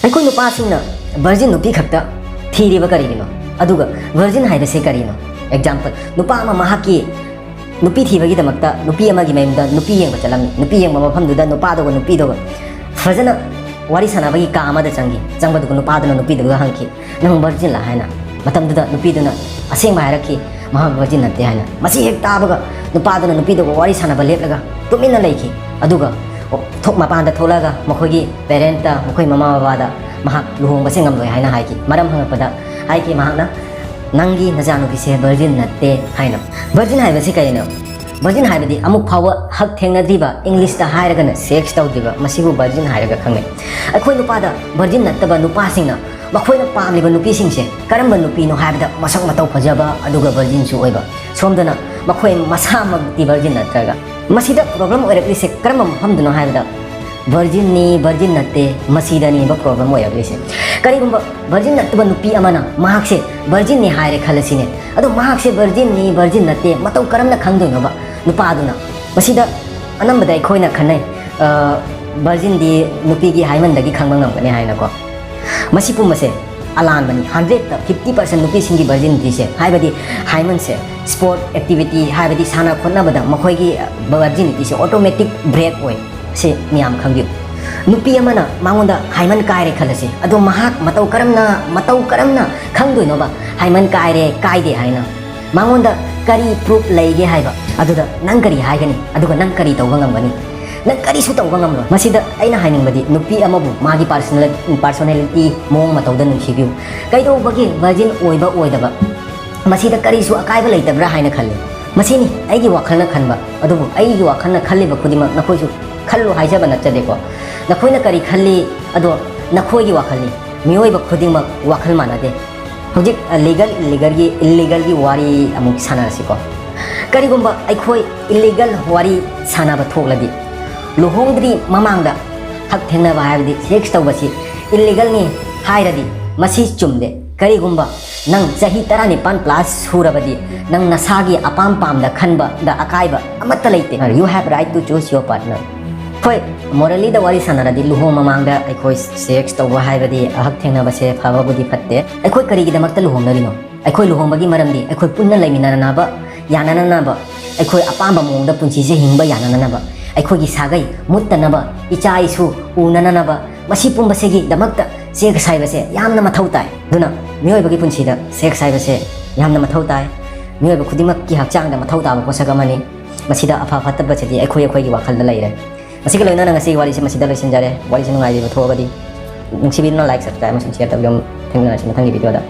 ꯑꯩꯈꯣꯏ ꯅꯨꯄꯥꯁꯤꯡꯅ ꯚꯔꯖꯤꯟ ꯅꯨꯄꯤ ꯈꯛꯇ ꯊꯤꯔꯤꯕ ꯀꯔꯤꯒꯤꯅꯣ ꯑꯗꯨꯒ ꯚꯔꯖꯤꯟ ꯍꯥꯏꯕꯁꯤ ꯀꯔꯤꯅꯣ ꯑꯦꯛꯖꯥꯝꯄꯜ ꯅꯨꯄꯥ ꯑꯃ ꯃꯍꯥꯛꯀꯤ ꯅꯨꯄꯤ ꯊꯤꯕꯒꯤꯗꯃꯛꯇ ꯅꯨꯄꯤ ꯑꯃꯒꯤ ꯃꯌꯨꯝꯗ ꯅꯨꯄꯤ ꯌꯦꯡꯕ ꯆꯠꯂꯝꯃꯤ ꯅꯨꯄꯤ ꯌꯦꯡꯕ ꯃꯐꯝꯗꯨꯗ ꯅꯨꯄꯥꯗꯨꯒ ꯅꯨꯄꯤꯗꯨꯒ ꯐꯖꯅ ꯋꯥꯔꯤ ꯁꯥꯟꯅꯕꯒꯤ ꯀꯥ ꯑꯃꯗ ꯆꯪꯕꯗꯨꯒ ꯅꯨꯄꯥꯗꯨꯅ ꯅꯨꯄꯤꯗꯨꯒ ꯍꯪꯈꯤ ꯅꯪ ꯚꯔꯖꯤꯟꯂꯥ ꯍꯥꯏꯅ ꯃꯇꯝꯗꯨꯗ ꯅꯨꯄꯤꯗꯨꯅ ꯑꯁꯦꯡꯕ ꯍꯥꯏꯔꯛꯈꯤ ꯃꯍꯥꯛ ꯚꯔꯖꯤꯟ ꯅꯠꯇꯦ ꯍꯥꯏꯅ ꯃꯁꯤ ꯍꯦꯛ ꯇꯥꯕꯒ ꯅꯨꯄꯥꯗꯨꯅ ꯅꯨꯄꯤꯗꯨꯒ ꯋꯥꯔꯤ ꯁꯥꯟꯅꯕ ꯂꯦꯞꯂꯒ ꯇꯨꯃꯤꯟꯅ ꯂꯩꯈꯤ ꯑꯗꯨꯒ ꯃꯄꯥꯟꯗ ꯊꯣꯛꯂꯒ ꯃꯈꯣꯏꯒꯤ ꯄꯦꯔꯦꯟꯇ ꯃꯈꯣꯏ ꯃꯃꯥ ꯕꯕꯥꯗ ꯃꯍꯥꯛ ꯂꯨꯍꯣꯡꯕꯁꯦ ꯉꯝꯂꯣꯏ ꯍꯥꯏꯅ ꯍꯥꯏꯈꯤ ꯃꯔꯝ ꯍꯪꯉꯛꯄꯗ ꯍꯥꯏꯈꯤ ꯃꯍꯥꯛꯅ ꯅꯪꯒꯤ ꯅꯆꯥꯅꯨꯄꯤꯁꯦ ꯚꯔꯖꯤꯟ ꯅꯠꯇꯦ ꯍꯥꯏꯅ ꯚꯔꯖꯤꯟ ꯍꯥꯏꯕꯁꯤ ꯀꯔꯤꯅꯣ ꯚꯔꯖꯤꯟ ꯍꯥꯏꯕꯗꯤ ꯑꯃꯨꯛ ꯐꯥꯎꯕ ꯍꯛ ꯊꯦꯡꯅꯗ꯭ꯔꯤꯕ ꯏꯪꯂꯤꯁꯇ ꯍꯥꯏꯔꯒꯅ ꯁꯦꯛꯁ ꯇꯧꯗ꯭ꯔꯤꯕ ꯃꯁꯤꯕꯨ ꯚꯔꯖꯤꯟ ꯍꯥꯏꯔꯒ ꯈꯪꯅꯩ ꯑꯩꯈꯣꯏ ꯅꯨꯄꯥꯗ ꯚꯔꯖꯤꯟ ꯅꯠꯇꯕ ꯅꯨꯄꯥꯁꯤꯡꯅ ꯃꯈꯣꯏꯅ ꯄꯥꯝꯂꯤꯕ ꯅꯨꯄꯤꯁꯤꯡꯁꯦ ꯀꯔꯝꯕ ꯅꯨꯄꯤꯅꯣ ꯍꯥꯏꯕꯗ ꯃꯁꯛ ꯃꯇꯧ ꯐꯖꯕ ꯑꯗꯨꯒ ꯚꯔꯖꯤꯟꯁꯨ ꯑꯣꯏꯕ ꯁꯣꯝꯗꯅ ꯃꯈꯣꯏ ꯃꯁꯥꯃꯛꯇꯤ ꯚꯔꯖꯤꯟ ꯅꯠꯇ꯭ꯔꯒ ꯃꯁꯤꯗ ꯄ꯭ꯔꯣꯕ꯭ꯂꯦꯝ ꯑꯣꯏꯔꯛꯂꯤꯁꯦ ꯀꯔꯝꯕ ꯃꯐꯝꯗꯅꯣ ꯍꯥꯏꯕꯗ ꯚꯔꯖꯤꯟꯅꯤ ꯚꯔꯖꯤꯟ ꯅꯠꯇꯦ ꯃꯁꯤꯗꯅꯤꯕ ꯄ꯭ꯔꯣꯕ꯭ꯂꯦꯝ ꯑꯣꯏꯔꯛꯂꯤꯁꯦ ꯀꯔꯤꯒꯨꯝꯕ ꯚꯔꯖꯤꯟ ꯅꯠꯇꯕ ꯅꯨꯄꯤ ꯑꯃꯅ ꯃꯍꯥꯛꯁꯦ ꯚꯔꯖꯤꯟꯅꯤ ꯍꯥꯏꯔꯦ ꯈꯜꯂꯁꯤꯅꯦ ꯑꯗꯣ ꯃꯍꯥꯛꯁꯦ ꯚꯔꯖꯤꯟꯅꯤ ꯚꯔꯖꯤꯟ ꯅꯠꯇꯦ ꯃꯇꯧ ꯀꯔꯝꯅ ꯈꯪꯗꯣꯏꯅꯣꯕ ꯅꯨꯄꯥꯗꯨꯅ ꯃꯁꯤꯗ ꯑꯅꯝꯕꯗ ꯑꯩꯈꯣꯏꯅ ꯈꯟꯅꯩ ꯚꯔꯖꯤꯟꯗꯤ ꯅꯨꯄꯤꯒꯤ ꯍꯥꯏꯃꯟꯗꯒꯤ ꯈꯪꯕ ꯉꯝꯒꯅꯤ ꯍꯥꯏꯅꯀꯣ ꯃꯁꯤ ꯄꯨꯝꯕꯁꯦ ꯑꯂꯥꯟꯕꯅꯤ 100ꯇ 50% ꯅꯨꯄꯤꯁꯤꯡꯒꯤ ꯚꯔꯖꯤꯟꯇꯤꯁꯦ ꯍꯥꯏꯕꯗꯤ ꯍꯥꯏꯃꯟꯁꯦ ꯁ꯭ꯄꯣꯔꯠ ꯑꯦꯛꯇꯤꯚꯤꯇꯤ ꯍꯥꯏꯕꯗꯤ ꯁꯥꯟꯅ ꯈꯣꯠꯅꯕꯗ ꯃꯈꯣꯏꯒꯤ ꯚꯔꯖꯤꯅꯤꯇꯤꯁꯦ ꯑꯣꯇꯣꯃꯦꯇꯤꯛ ꯕ꯭ꯔꯦꯛ ꯑꯣꯏ ꯁꯤ ꯃꯤꯌꯥꯝ ꯈꯪꯕꯤꯌꯨ ꯅꯨꯄꯤ ꯑꯃꯅ ꯃꯉꯣꯟꯗ ꯍꯥꯏꯃꯟ ꯀꯥꯏꯔꯦ ꯈꯜꯂꯁꯤ ꯑꯗꯣ ꯃꯍꯥꯛ ꯃꯇꯧ ꯀꯔꯝꯅ ꯈꯪꯗꯣꯏꯅꯣꯕ ꯍꯥꯏꯃꯟ ꯀꯥꯏꯔꯦ ꯀꯥꯏꯗꯦ ꯍꯥꯏꯅ ꯃꯉꯣꯟꯗ ꯀꯔꯤ ꯄ꯭ꯔꯨꯞ ꯂꯩꯒꯦ ꯍꯥꯏꯕ ꯑꯗꯨꯗ ꯅꯪ ꯀꯔꯤ ꯍꯥꯏꯒꯅꯤ ꯑꯗꯨꯒ ꯅꯪ ꯀꯔꯤ ꯇꯧꯕ ꯉꯝꯒꯅꯤ ꯅꯪ ꯀꯔꯤꯁꯨ ꯇꯧꯕ ꯉꯝꯂꯣꯏ ꯃꯁꯤꯗ ꯑꯩꯅ ꯍꯥꯏꯅꯤꯡꯕꯗꯤ ꯅꯨꯄꯤ ꯑꯃꯕꯨ ꯃꯥꯒꯤ ꯄꯥꯔꯁꯣꯅꯦꯂꯤꯇꯤ ꯃꯑꯣꯡ ꯃꯇꯧꯗ ꯅꯨꯡꯁꯤꯕꯤꯌꯨ ꯀꯩꯗꯧꯕꯒꯤ ꯚꯔꯖꯤꯟ ꯑꯣꯏꯕ ꯑꯣꯏꯗꯕ ꯃꯁꯤꯗ ꯀꯔꯤꯁꯨ ꯑꯀꯥꯏꯕ ꯂꯩꯇꯕ꯭ꯔꯥ ꯍꯥꯏꯅ ꯈꯜꯂꯤ ꯃꯁꯤꯅꯤ ꯑꯩꯒꯤ ꯋꯥꯈꯜꯅ ꯈꯟꯕ ꯑꯗꯨꯕꯨ ꯑꯩꯒꯤ ꯋꯥꯈꯜꯅ ꯈꯜꯂꯤꯕ ꯈꯨꯗꯤꯡꯃꯛ ꯅꯈꯣꯏꯁꯨ ꯈꯜꯂꯨ ꯍꯥꯏꯖꯕ ꯅꯠꯆꯗꯦꯀꯣ ꯅꯈꯣꯏꯅ ꯀꯔꯤ ꯈꯜꯂꯤ ꯑꯗꯣ ꯅꯈꯣꯏꯒꯤ ꯋꯥꯈꯜꯅꯤ ꯃꯤꯑꯣꯏꯕ ꯈꯨꯗꯤꯡꯃꯛ ꯋꯥꯈꯜ ꯃꯥꯟꯅꯗꯦ ꯍꯧꯖꯤꯛ ꯏꯜꯂꯤꯒꯜꯒꯤ ꯋꯥꯔꯤ ꯑꯃꯨꯛ ꯁꯥꯟꯅꯔꯁꯤꯀꯣ ꯀꯔꯤꯒꯨꯝꯕ ꯑꯩꯈꯣꯏ ꯏꯜꯂꯤꯒꯜ ꯋꯥꯔꯤ ꯁꯥꯟꯅꯕ ꯊꯣꯛꯂꯗꯤ ꯂꯨꯍꯣꯡꯗ꯭ꯔꯤ ꯃꯃꯥꯡꯗ ꯍꯛ ꯊꯦꯡꯅꯕ ꯍꯥꯏꯕꯗꯤ ꯁꯦꯛꯁ ꯇꯧꯕꯁꯤ ꯏꯜꯂꯤꯒꯜꯅꯤ ꯍꯥꯏꯔꯗꯤ ꯃꯁꯤ ꯆꯨꯝꯗꯦ ꯀꯔꯤꯒꯨꯝꯕ ꯅꯪ ꯆꯍꯤ 19+ ꯁꯨꯔꯕꯗꯤ ꯅꯪ ꯅꯁꯥꯒꯤ ꯑꯄꯥꯝꯗ ꯈꯟꯕꯗ ꯑꯀꯥꯏꯕ ꯑꯃꯠꯇ ꯂꯩꯇꯦ you have right to choose your partner ꯍꯣꯏ ꯃꯣꯔꯦꯂꯤꯗ ꯋꯥꯔꯤ ꯁꯥꯟꯅꯔꯗꯤ ꯂꯨꯍꯣꯡ ꯃꯃꯥꯡꯗ ꯑꯩꯈꯣꯏ ꯁꯦꯛꯁ ꯇꯧꯕ ꯍꯥꯏꯕꯗꯤ ꯍꯛ ꯊꯦꯡꯅꯕꯁꯦ ꯐꯕꯕꯨꯗꯤ ꯐꯠꯇꯦ ꯑꯩꯈꯣꯏ ꯀꯔꯤꯒꯤꯗꯃꯛꯇ ꯂꯨꯍꯣꯡꯅꯔꯤꯅꯣ ꯑꯩꯈꯣꯏ ꯂꯨꯍꯣꯡꯕꯒꯤ ꯃꯔꯝꯗꯤ ꯑꯩꯈꯣꯏ ꯄꯨꯟꯅ ꯂꯩꯃꯤꯟꯅꯅꯕ ꯌꯥꯅꯅꯕ ꯑꯩꯈꯣꯏ ꯑꯄꯥꯝꯕ ꯃꯑꯣꯡꯗ ꯄꯨꯟꯁꯤꯁꯦ ꯍꯤꯡꯕ ꯌꯥꯅꯅꯕ ꯑꯩꯈꯣꯏꯒꯤ ꯁꯥꯒꯩ ꯃꯨꯠꯇꯅꯕ ꯏꯆꯥ ꯏꯁꯨ ꯎꯅꯅꯕ ꯃꯁꯤ ꯄꯨꯝꯕꯁꯤꯒꯤꯗꯃꯛꯇ ꯁꯦꯛꯁ ꯍꯥꯏꯕꯁꯦ ꯌꯥꯝꯅ ꯃꯊꯧ ꯇꯥꯏ ꯑꯗꯨꯅ ꯃꯤꯑꯣꯏꯕꯒꯤ ꯄꯨꯟꯁꯤꯗ ꯁꯦꯛꯁ ꯍꯥꯏꯕꯁꯦ ꯌꯥꯝꯅ ꯃꯊꯧ ꯇꯥꯏ ꯃꯤꯑꯣꯏꯕ ꯈꯨꯗꯤꯡꯃꯛꯀꯤ ꯍꯛꯆꯥꯡꯗ ꯃꯊꯧ ꯇꯥꯕ ꯄꯣꯠꯁꯛ ꯑꯃꯅꯤ ꯃꯁꯤꯗ ꯑꯐ ꯐꯠꯇꯕꯁꯤꯗꯤ ꯑꯩꯈꯣꯏꯒꯤ ꯋꯥꯈꯜꯗ ꯂꯩꯔꯦ ꯃꯁꯤꯒ ꯂꯣꯏꯅꯅ ꯉꯁꯤꯒꯤ ꯋꯥꯔꯤꯁꯦ ꯃꯁꯤꯗ ꯂꯣꯏꯁꯤꯟꯖꯔꯦ ꯋꯥꯔꯤꯁꯦ ꯅꯨꯡꯉꯥꯏꯕꯤꯕ ꯊꯣꯛꯑꯒꯗꯤ ꯅꯨꯡꯁꯤꯕꯤꯗꯨꯅ ꯂꯥꯏꯛ ꯁꯕꯁꯀ꯭ꯔꯥꯏꯕ ꯑꯃꯁꯨꯡ ꯁꯦꯌꯔ ꯇꯧꯕꯤꯌꯨ ꯊꯦꯡꯅꯔꯁꯤ ꯃꯊꯪꯒꯤ ꯚꯤꯗꯤꯑꯣꯗ